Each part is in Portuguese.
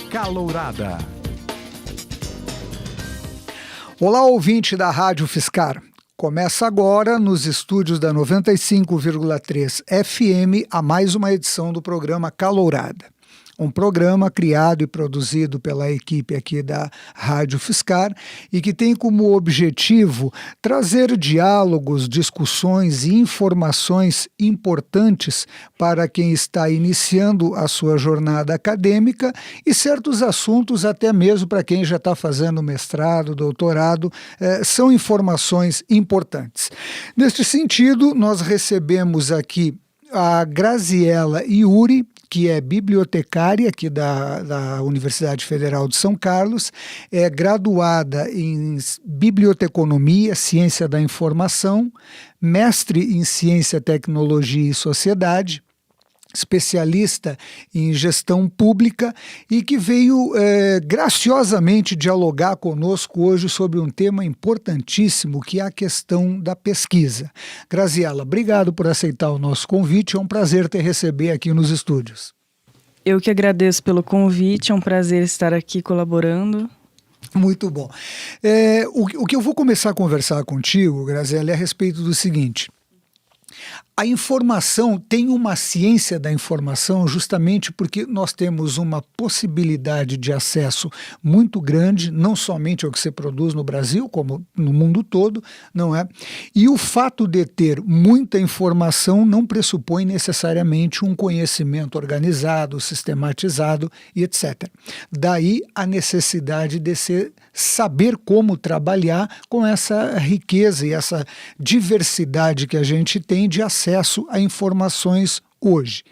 Calourada. Olá, ouvinte da Rádio Fiscar. Começa agora, nos estúdios da 95,3 FM, a mais uma edição do programa Calourada. Um programa criado e produzido pela equipe aqui da Rádio Fiscar e que tem como objetivo trazer diálogos, discussões e informações importantes para quem está iniciando a sua jornada acadêmica e certos assuntos até mesmo para quem já está fazendo mestrado, doutorado, são informações importantes. Neste sentido, nós recebemos aqui a Graziela Iuri, que é bibliotecária aqui da Universidade Federal de São Carlos, é graduada em Biblioteconomia, Ciência da Informação, mestre em Ciência, Tecnologia e Sociedade, especialista em gestão pública e que veio graciosamente dialogar conosco hoje sobre um tema importantíssimo, que é a questão da pesquisa. Graziela, obrigado por aceitar o nosso convite, é um prazer te receber aqui nos estúdios. Eu que agradeço pelo convite, é um prazer estar aqui colaborando. Muito bom. O que eu vou começar a conversar contigo, Graziela, é a respeito do seguinte: a informação tem uma ciência da informação justamente porque nós temos uma possibilidade de acesso muito grande, não somente ao que se produz no Brasil, como no mundo todo, não é? E o fato de ter muita informação não pressupõe necessariamente um conhecimento organizado, sistematizado e etc. Daí a necessidade de saber como trabalhar com essa riqueza e essa diversidade que a gente tem de acesso a informações hoje.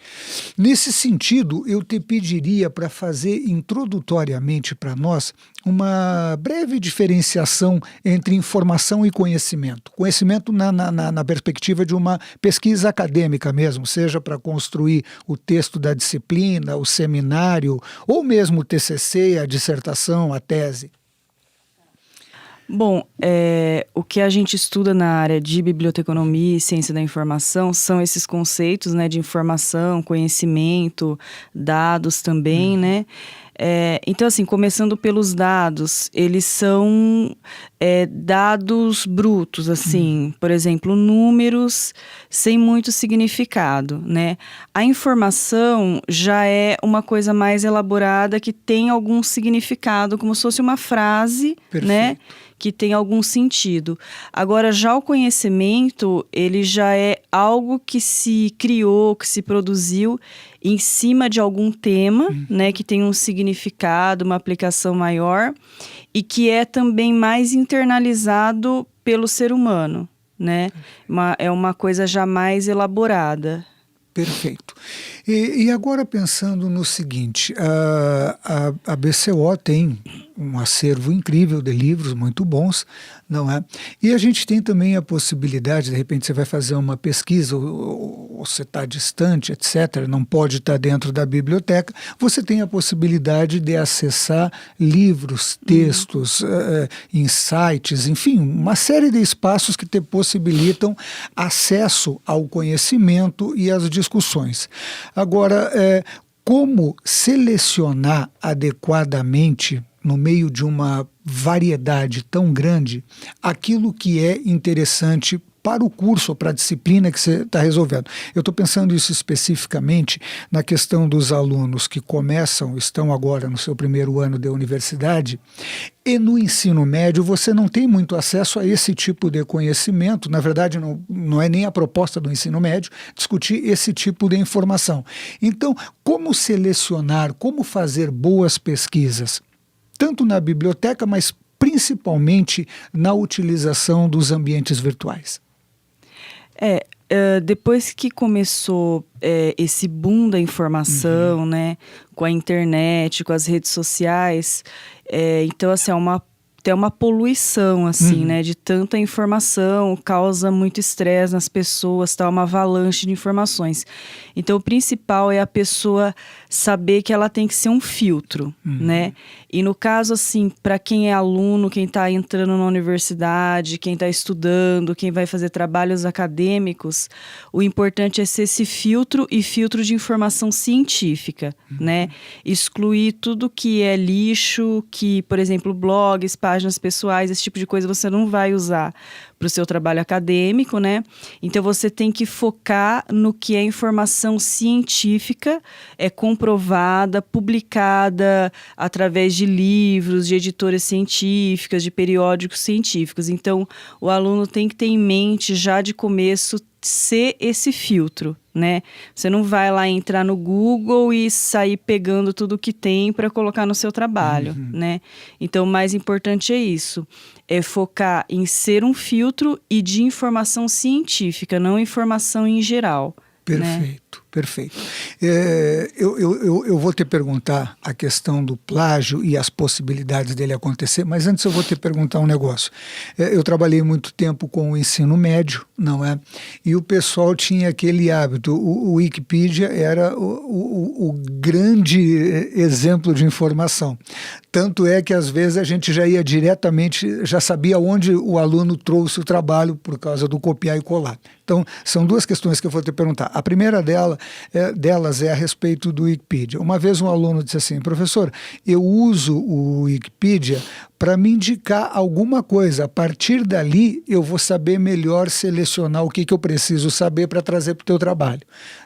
Nesse sentido, eu te pediria para fazer introdutoriamente para nós uma breve diferenciação entre informação e conhecimento. Conhecimento na perspectiva de uma pesquisa acadêmica mesmo, seja para construir o texto da disciplina, o seminário, ou mesmo o TCC, a dissertação, a tese. Bom, o que a gente estuda na área de biblioteconomia e ciência da informação são esses conceitos, né, de informação, conhecimento, dados também, né? Então, assim, começando pelos dados, eles são dados brutos, assim, por exemplo, números sem muito significado, né? A informação já é uma coisa mais elaborada que tem algum significado, como se fosse uma frase, né? Que tem algum sentido. Agora, já o conhecimento, ele já é algo que se criou, que se produziu em cima de algum tema, né, que tem um significado, uma aplicação maior e que é também mais internalizado pelo ser humano, né? É uma coisa já mais elaborada. Perfeito. E agora pensando no seguinte, a BCO tem um acervo incrível de livros muito bons, não é? E a gente tem também a possibilidade, de repente você vai fazer uma pesquisa, ou você está distante, etc., não pode estar dentro da biblioteca, você tem a possibilidade de acessar livros, textos, insights, enfim, uma série de espaços que te possibilitam acesso ao conhecimento e às discussões. Agora, como selecionar adequadamente, no meio de uma variedade tão grande, aquilo que é interessante para o curso ou para a disciplina que você está resolvendo? Eu estou pensando isso especificamente na questão dos alunos que estão agora no seu primeiro ano de universidade, e no ensino médio você não tem muito acesso a esse tipo de conhecimento. Na verdade, não é nem a proposta do ensino médio discutir esse tipo de informação. Então, como selecionar, como fazer boas pesquisas, tanto na biblioteca, mas principalmente na utilização dos ambientes virtuais? Depois que começou esse boom da informação, né, com a internet, com as redes sociais, então assim, até uma poluição, assim, né? De tanta informação, causa muito estresse nas pessoas, tá? Uma avalanche de informações. Então, o principal é a pessoa saber que ela tem que ser um filtro, né? E no caso, assim, para quem é aluno, quem está entrando na universidade, quem está estudando, quem vai fazer trabalhos acadêmicos, o importante é ser esse filtro e filtro de informação científica, né? Excluir tudo que é lixo, que, por exemplo, blogs, páginas pessoais, esse tipo de coisa você não vai usar para o seu trabalho acadêmico, né? Então, você tem que focar no que é informação científica, é comprovada, publicada através de livros, de editoras científicas, de periódicos científicos. Então, o aluno tem que ter em mente, já de começo, ser esse filtro, né? Você não vai lá entrar no Google e sair pegando tudo que tem para colocar no seu trabalho, né? Então, o mais importante é isso, é focar em ser um filtro e de informação científica, não informação em geral. Perfeito, perfeito. Eu vou te perguntar a questão do plágio e as possibilidades dele acontecer, mas antes eu vou te perguntar um negócio. Eu trabalhei muito tempo com o ensino médio, não é? E o pessoal tinha aquele hábito, o Wikipedia era o grande exemplo de informação. Tanto é que às vezes a gente já ia diretamente, já sabia onde o aluno trouxe o trabalho por causa do copiar e colar. Então, são duas questões que eu vou te perguntar. A primeira delas é a respeito do Wikipedia. Uma vez um aluno disse assim: professor, eu uso o Wikipedia para me indicar alguma coisa. A partir dali, eu vou saber melhor selecionar o que eu preciso saber para trazer para o teu trabalho.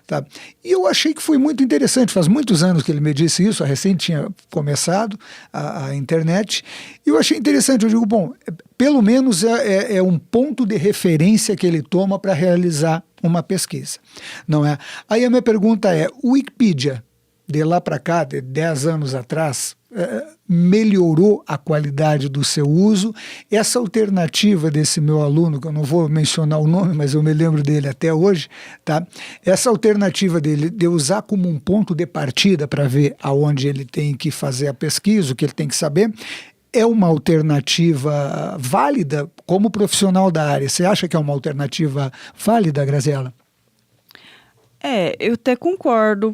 Tá? E eu achei que foi muito interessante. Faz muitos anos que ele me disse isso, recente tinha começado a internet, e eu achei interessante. Eu digo, bom, pelo menos é um ponto de referência que ele toma para realizar uma pesquisa, não é? Aí a minha pergunta é, o Wikipedia, de lá para cá, de 10 anos atrás, melhorou a qualidade do seu uso? Essa alternativa desse meu aluno, que eu não vou mencionar o nome, mas eu me lembro dele até hoje, tá? Essa alternativa dele de usar como um ponto de partida para ver aonde ele tem que fazer a pesquisa, o que ele tem que saber, é uma alternativa válida como profissional da área? Você acha que é uma alternativa válida, Graziela? Eu até concordo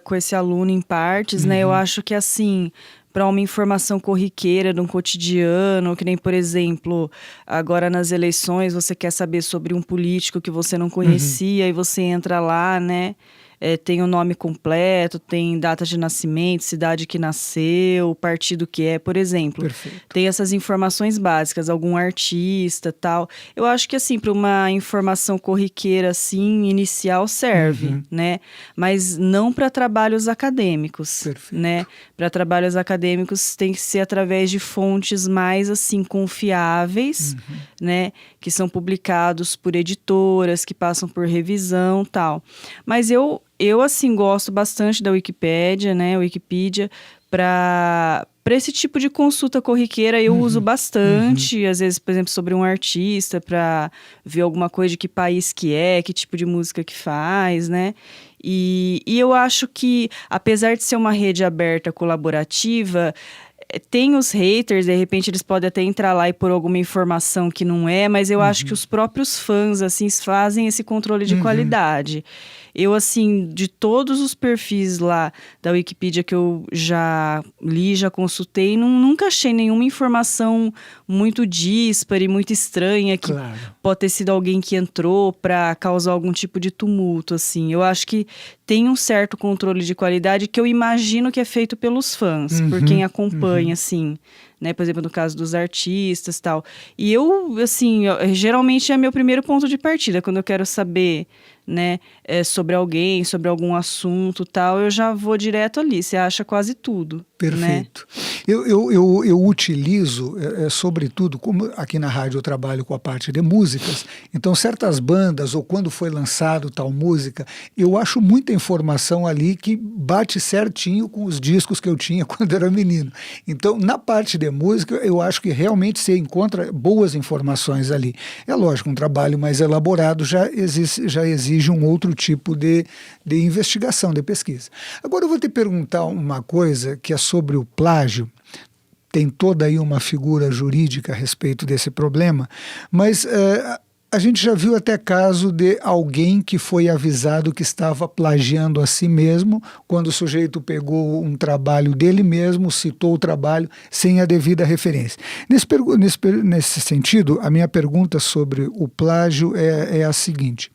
com esse aluno em partes, né? Eu acho que, assim, para uma informação corriqueira de um cotidiano, que nem, por exemplo, agora nas eleições você quer saber sobre um político que você não conhecia e você entra lá, né? Tem o nome completo, tem data de nascimento, cidade que nasceu, partido que é, por exemplo. Perfeito. Tem essas informações básicas, algum artista, tal. Eu acho que, assim, para uma informação corriqueira, assim, inicial, serve, né? Mas não para trabalhos acadêmicos, Perfeito. né? Para trabalhos acadêmicos tem que ser através de fontes mais, assim, confiáveis, né? Que são publicados por editoras, que passam por revisão, tal. Mas eu assim, gosto bastante da Wikipédia, né? Wikipedia, para esse tipo de consulta corriqueira eu uso bastante, às vezes, por exemplo, sobre um artista, para ver alguma coisa de que país que é, que tipo de música que faz, né? E eu acho que, apesar de ser uma rede aberta colaborativa, tem os haters, de repente eles podem até entrar lá e pôr alguma informação que não é, mas eu acho que os próprios fãs, assim, fazem esse controle de qualidade. Eu, assim, de todos os perfis lá da Wikipedia que eu já li, já consultei, nunca achei nenhuma informação muito díspare, muito estranha, que pode ter sido alguém que entrou para causar algum tipo de tumulto, assim. Eu acho que tem um certo controle de qualidade que eu imagino que é feito pelos fãs, por quem acompanha, assim, né? Por exemplo, no caso dos artistas e tal. E eu, assim, geralmente é meu primeiro ponto de partida, quando eu quero saber, né, sobre alguém, sobre algum assunto, tal, eu já vou direto ali, você acha quase tudo. Perfeito. Né? Eu utilizo, sobretudo, como aqui na rádio eu trabalho com a parte de músicas, então certas bandas, ou quando foi lançado tal música, eu acho muita informação ali que bate certinho com os discos que eu tinha quando era menino. Então, na parte de música, eu acho que realmente você encontra boas informações ali. É lógico, um trabalho mais elaborado já exige um outro tipo de investigação, de pesquisa. Agora eu vou te perguntar uma coisa que é sobre o plágio. tem toda aí uma figura jurídica a respeito desse problema, mas a gente já viu até caso de alguém que foi avisado que estava plagiando a si mesmo, quando o sujeito pegou um trabalho dele mesmo, citou o trabalho sem a devida referência. Nesse sentido, a minha pergunta sobre o plágio é a seguinte: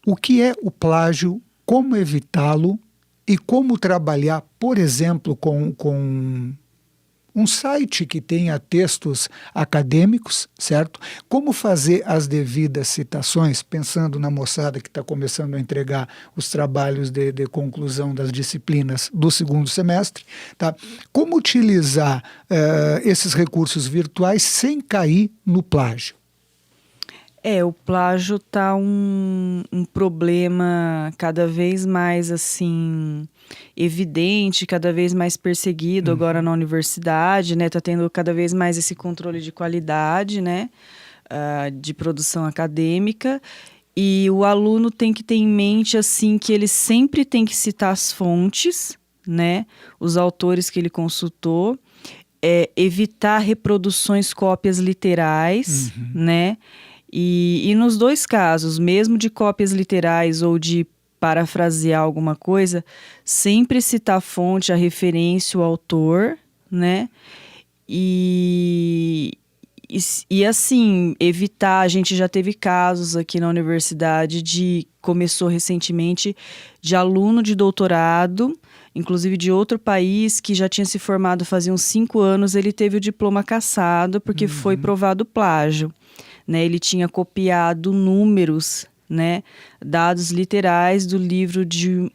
o que é o plágio, como evitá-lo e como trabalhar, por exemplo, com um site que tenha textos acadêmicos, certo? Como fazer as devidas citações, pensando na moçada que está começando a entregar os trabalhos de conclusão das disciplinas do segundo semestre, tá? Como utilizar esses recursos virtuais sem cair no plágio? O plágio tá um problema cada vez mais, assim, evidente, cada vez mais perseguido agora na universidade, né? Tá tendo cada vez mais esse controle de qualidade, né? De produção acadêmica. E o aluno tem que ter em mente, assim, que ele sempre tem que citar as fontes, né? Os autores que ele consultou. Evitar reproduções, cópias literais, né? E nos dois casos, mesmo de cópias literais ou de parafrasear alguma coisa, sempre citar a fonte, a referência, o autor, né? E assim, evitar, a gente já teve casos aqui na universidade começou recentemente, de aluno de doutorado, inclusive de outro país, que já tinha se formado fazia uns 5 anos, ele teve o diploma cassado porque foi provado plágio. Né, ele tinha copiado números, né, dados literais do livro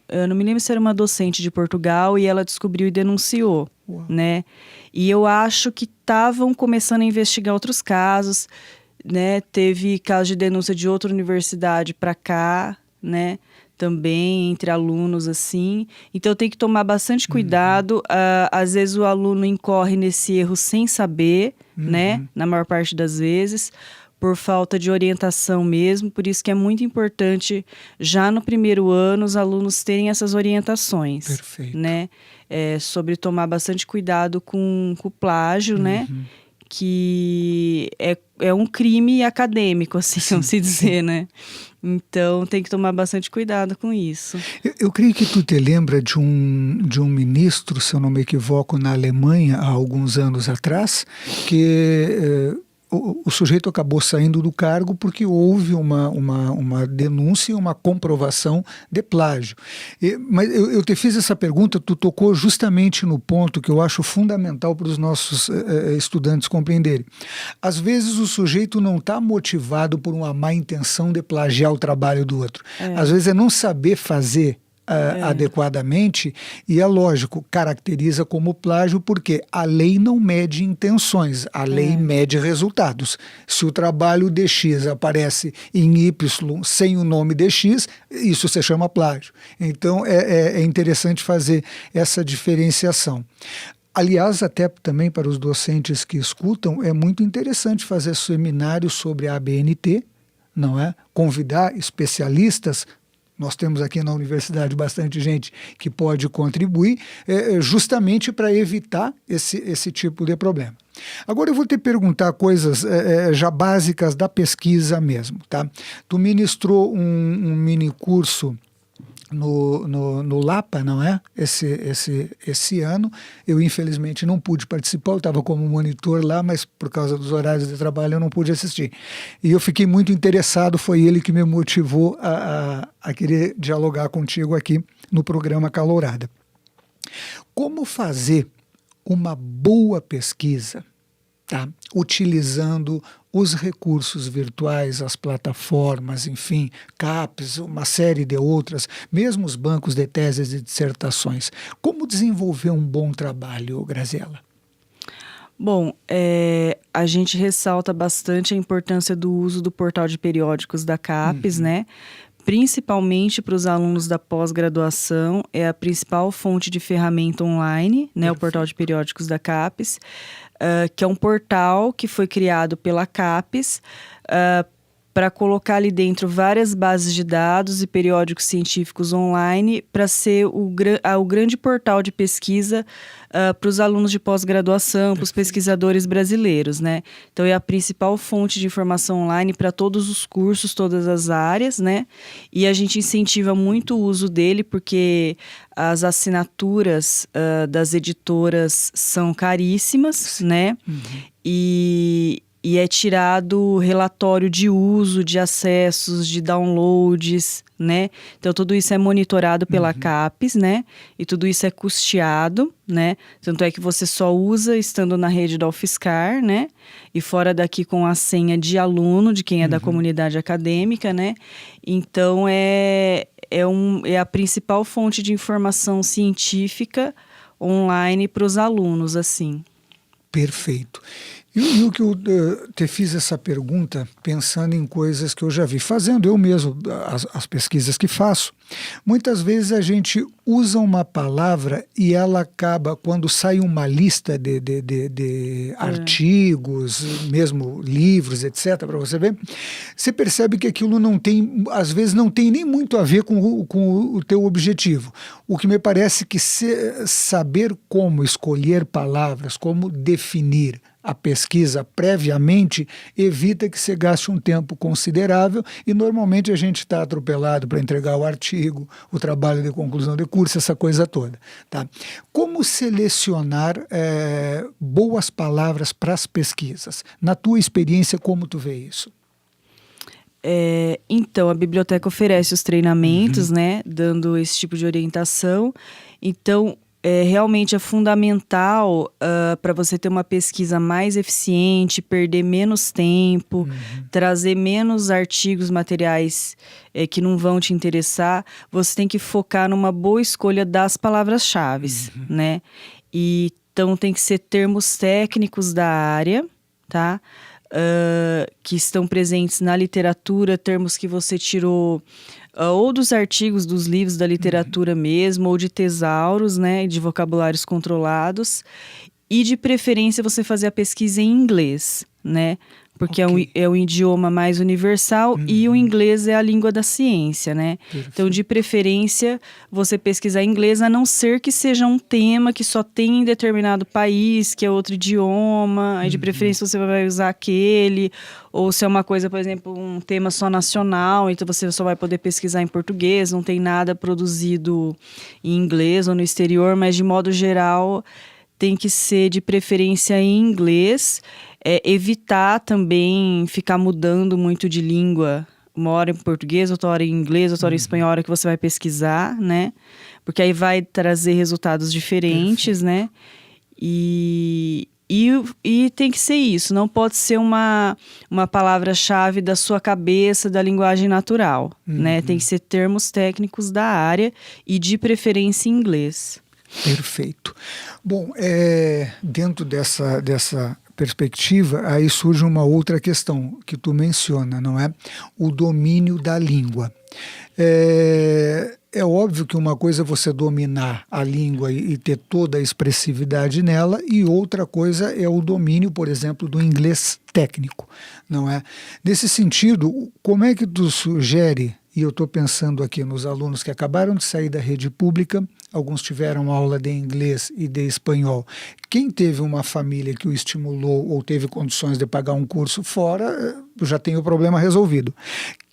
eu não me lembro se era uma docente de Portugal, e ela descobriu e denunciou, né? E eu acho que estavam começando a investigar outros casos, né? Teve caso de denúncia de outra universidade para cá, né? Também entre alunos, assim. Então tem que tomar bastante cuidado. Às vezes o aluno incorre nesse erro sem saber, né? Na maior parte das vezes, por falta de orientação mesmo. Por isso que é muito importante, já no primeiro ano, os alunos terem essas orientações. Perfeito. Né? Sobre tomar bastante cuidado com o plágio, né? Que é um crime acadêmico, assim, vamos se dizer, né? Então, tem que tomar bastante cuidado com isso. Eu creio que tu te lembra de um ministro, se eu não me equivoco, na Alemanha, há alguns anos atrás, que o sujeito acabou saindo do cargo porque houve uma denúncia e uma comprovação de plágio. Mas eu te fiz essa pergunta, tu tocou justamente no ponto que eu acho fundamental para os nossos estudantes compreenderem. Às vezes o sujeito não está motivado por uma má intenção de plagiar o trabalho do outro. Às vezes é não saber fazer adequadamente, e é lógico, caracteriza como plágio porque a lei não mede intenções, a lei mede resultados. Se o trabalho de X aparece em Y sem o nome de X, isso se chama plágio. Então é interessante fazer essa diferenciação. Aliás, até também para os docentes que escutam, é muito interessante fazer seminários sobre a ABNT, não é? Convidar especialistas. Nós temos aqui na universidade bastante gente que pode contribuir justamente para evitar esse tipo de problema. Agora eu vou te perguntar coisas já básicas da pesquisa mesmo, tá? Tu ministrou um mini curso no Lapa, não é? Esse ano. Eu, infelizmente, não pude participar, eu estava como monitor lá, mas por causa dos horários de trabalho eu não pude assistir. E eu fiquei muito interessado, foi ele que me motivou a querer dialogar contigo aqui no programa Calourada. Como fazer uma boa pesquisa, tá? Utilizando os recursos virtuais, as plataformas, enfim, CAPES, uma série de outras, mesmo os bancos de teses e dissertações. Como desenvolver um bom trabalho, Graziela? Bom, a gente ressalta bastante a importância do uso do portal de periódicos da CAPES, né? Principalmente para os alunos da pós-graduação, é a principal fonte de ferramenta online, né? O portal de periódicos da CAPES, que é um portal que foi criado pela CAPES para colocar ali dentro várias bases de dados e periódicos científicos online para ser o grande portal de pesquisa para os alunos de pós-graduação, para os pesquisadores brasileiros, né? Então, é a principal fonte de informação online para todos os cursos, todas as áreas, né? E a gente incentiva muito o uso dele porque as assinaturas das editoras são caríssimas, né? E é tirado relatório de uso, de acessos, de downloads, né? Então, tudo isso é monitorado pela CAPES, né? E tudo isso é custeado, né? Tanto é que você só usa estando na rede da UFSCar, né? E fora daqui com a senha de aluno, de quem é da comunidade acadêmica, né? Então, é a principal fonte de informação científica online para os alunos, assim. Perfeito. E o que eu te fiz essa pergunta pensando em coisas que eu já vi, fazendo eu mesmo as pesquisas que faço. Muitas vezes a gente usa uma palavra e ela acaba, quando sai uma lista de artigos, mesmo livros, etc., para você ver, você percebe que aquilo não tem, às vezes não tem nem muito a ver com o teu objetivo. O que me parece que saber como escolher palavras, como definir a pesquisa previamente, evita que você gaste um tempo considerável e normalmente a gente está atropelado para entregar o artigo, o trabalho de conclusão de curso, essa coisa toda. Tá? Como selecionar boas palavras para as pesquisas? Na tua experiência, como tu vê isso? Então, a biblioteca oferece os treinamentos, né, dando esse tipo de orientação. Então, realmente é fundamental para você ter uma pesquisa mais eficiente, perder menos tempo, trazer menos artigos, materiais que não vão te interessar. Você tem que focar numa boa escolha das palavras-chave, né? E, então, tem que ser termos técnicos da área, tá? Que estão presentes na literatura, termos que você tirou ou dos artigos, dos livros da literatura mesmo, ou de tesauros, né, de vocabulários controlados, e de preferência você fazer a pesquisa em inglês, né, porque é um idioma mais universal e o inglês é a língua da ciência, né? Perfeito. Então, de preferência, você pesquisar em inglês, a não ser que seja um tema que só tem em determinado país, que é outro idioma, aí de preferência você vai usar aquele, ou se é uma coisa, por exemplo, um tema só nacional, então você só vai poder pesquisar em português, não tem nada produzido em inglês ou no exterior, mas de modo geral tem que ser de preferência em inglês. Evitar também ficar mudando muito de língua, uma hora em português, outra hora em inglês, outra hora em espanhol, a hora que você vai pesquisar, né? Porque aí vai trazer resultados diferentes, né? E tem que ser isso, não pode ser uma palavra-chave da sua cabeça, da linguagem natural, né? Tem que ser termos técnicos da área e de preferência em inglês. Perfeito. Bom, dentro dessa perspectiva, aí surge uma outra questão que tu menciona, não é? O domínio da língua. É óbvio que uma coisa é você dominar a língua e ter toda a expressividade nela, e outra coisa é o domínio, por exemplo, do inglês técnico, não é? Nesse sentido, como é que tu sugere, e eu estou pensando aqui nos alunos que acabaram de sair da rede pública, alguns tiveram aula de inglês e de espanhol. Quem teve uma família que o estimulou ou teve condições de pagar um curso fora, já tem o problema resolvido.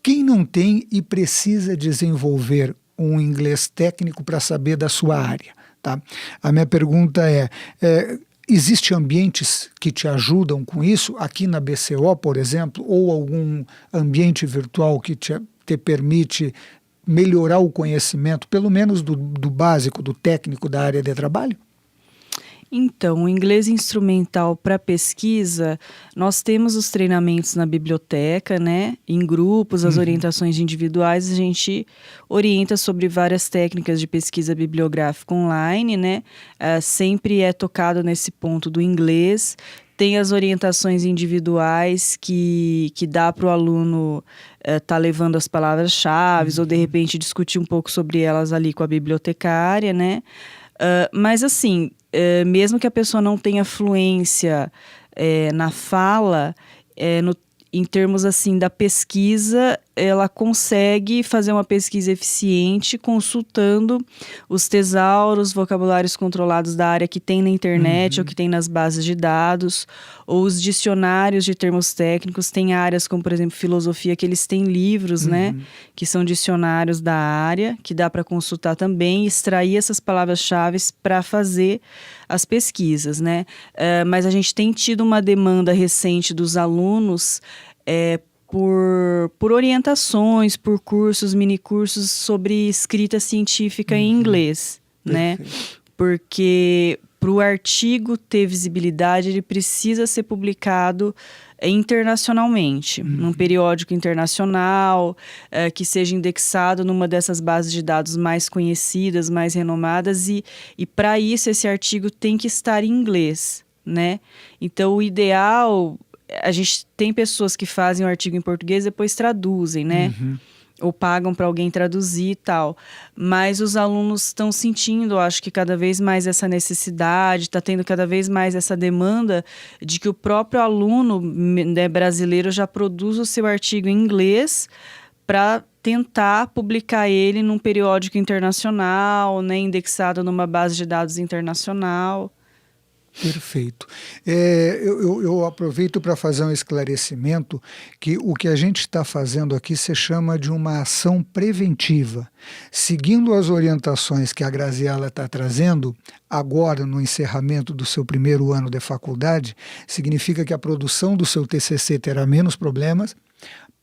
Quem não tem e precisa desenvolver um inglês técnico para saber da sua área, tá? A minha pergunta existem ambientes que te ajudam com isso? Aqui na BCO, por exemplo, ou algum ambiente virtual que te permite melhorar o conhecimento, pelo menos do básico, do técnico da área de trabalho? Então, o inglês instrumental para pesquisa, nós temos os treinamentos na biblioteca, né? Em grupos, as orientações individuais, a gente orienta sobre várias técnicas de pesquisa bibliográfica online, né? Sempre é tocado nesse ponto do inglês. Tem as orientações individuais que dá para o aluno tá levando as palavras-chave ou, de repente, discutir um pouco sobre elas ali com a bibliotecária, né? Mas, assim, mesmo que a pessoa não tenha fluência na fala, em termos assim da pesquisa, ela consegue fazer uma pesquisa eficiente consultando os tesauros, vocabulários controlados da área que tem na internet ou que tem nas bases de dados, ou os dicionários de termos técnicos. Tem áreas como, por exemplo, filosofia, que eles têm livros, né, que são dicionários da área, que dá para consultar também e extrair essas palavras-chave para fazer as pesquisas, né? Mas a gente tem tido uma demanda recente dos alunos por orientações, por cursos, minicursos sobre escrita científica em inglês, né? Porque para o artigo ter visibilidade, ele precisa ser publicado internacionalmente, num periódico internacional, que seja indexado numa dessas bases de dados mais conhecidas, mais renomadas, e para isso esse artigo tem que estar em inglês, né? Então, o ideal, a gente tem pessoas que fazem o artigo em português e depois traduzem, né? Ou pagam para alguém traduzir e tal. Mas os alunos estão sentindo, acho que cada vez mais essa necessidade, está tendo cada vez mais essa demanda de que o próprio aluno, né, brasileiro já produz o seu artigo em inglês para tentar publicar ele num periódico internacional, né, indexado numa base de dados internacional. Perfeito. Eu aproveito para fazer um esclarecimento que o que a gente está fazendo aqui se chama de uma ação preventiva. Seguindo as orientações que a Graziela está trazendo, agora no encerramento do seu primeiro ano de faculdade, significa que a produção do seu TCC terá menos problemas.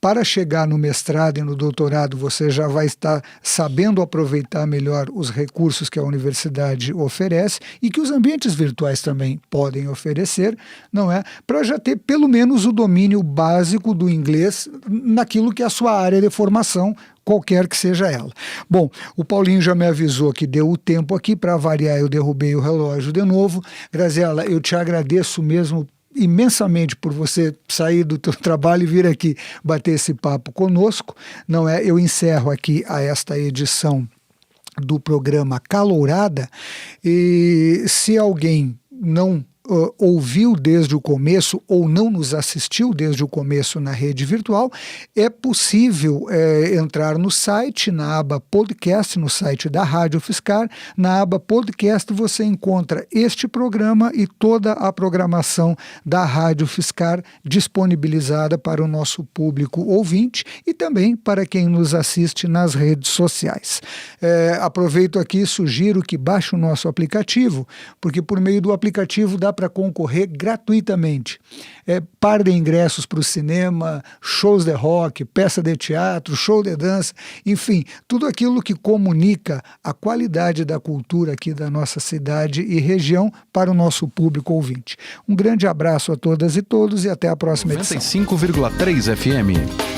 Para chegar no mestrado e no doutorado, você já vai estar sabendo aproveitar melhor os recursos que a universidade oferece e que os ambientes virtuais também podem oferecer, não é? Para já ter pelo menos o domínio básico do inglês naquilo que é a sua área de formação, qualquer que seja ela. Bom, o Paulinho já me avisou que deu o tempo aqui, para variar eu derrubei o relógio de novo. Graziela, eu te agradeço mesmo imensamente por você sair do teu trabalho e vir aqui bater esse papo conosco, não é? Eu encerro aqui esta edição do programa Calourada, e se alguém não ouviu desde o começo ou não nos assistiu desde o começo na rede virtual, é possível entrar no site, na aba podcast, no site da Rádio Fiscar. Na aba podcast você encontra este programa e toda a programação da Rádio Fiscar disponibilizada para o nosso público ouvinte e também para quem nos assiste nas redes sociais. Aproveito aqui e sugiro que baixe o nosso aplicativo, porque por meio do aplicativo dá para concorrer gratuitamente. Par de ingressos para o cinema, shows de rock, peça de teatro, show de dança, enfim, tudo aquilo que comunica a qualidade da cultura aqui da nossa cidade e região para o nosso público ouvinte. Um grande abraço a todas e todos e até a próxima edição. 95,3 FM.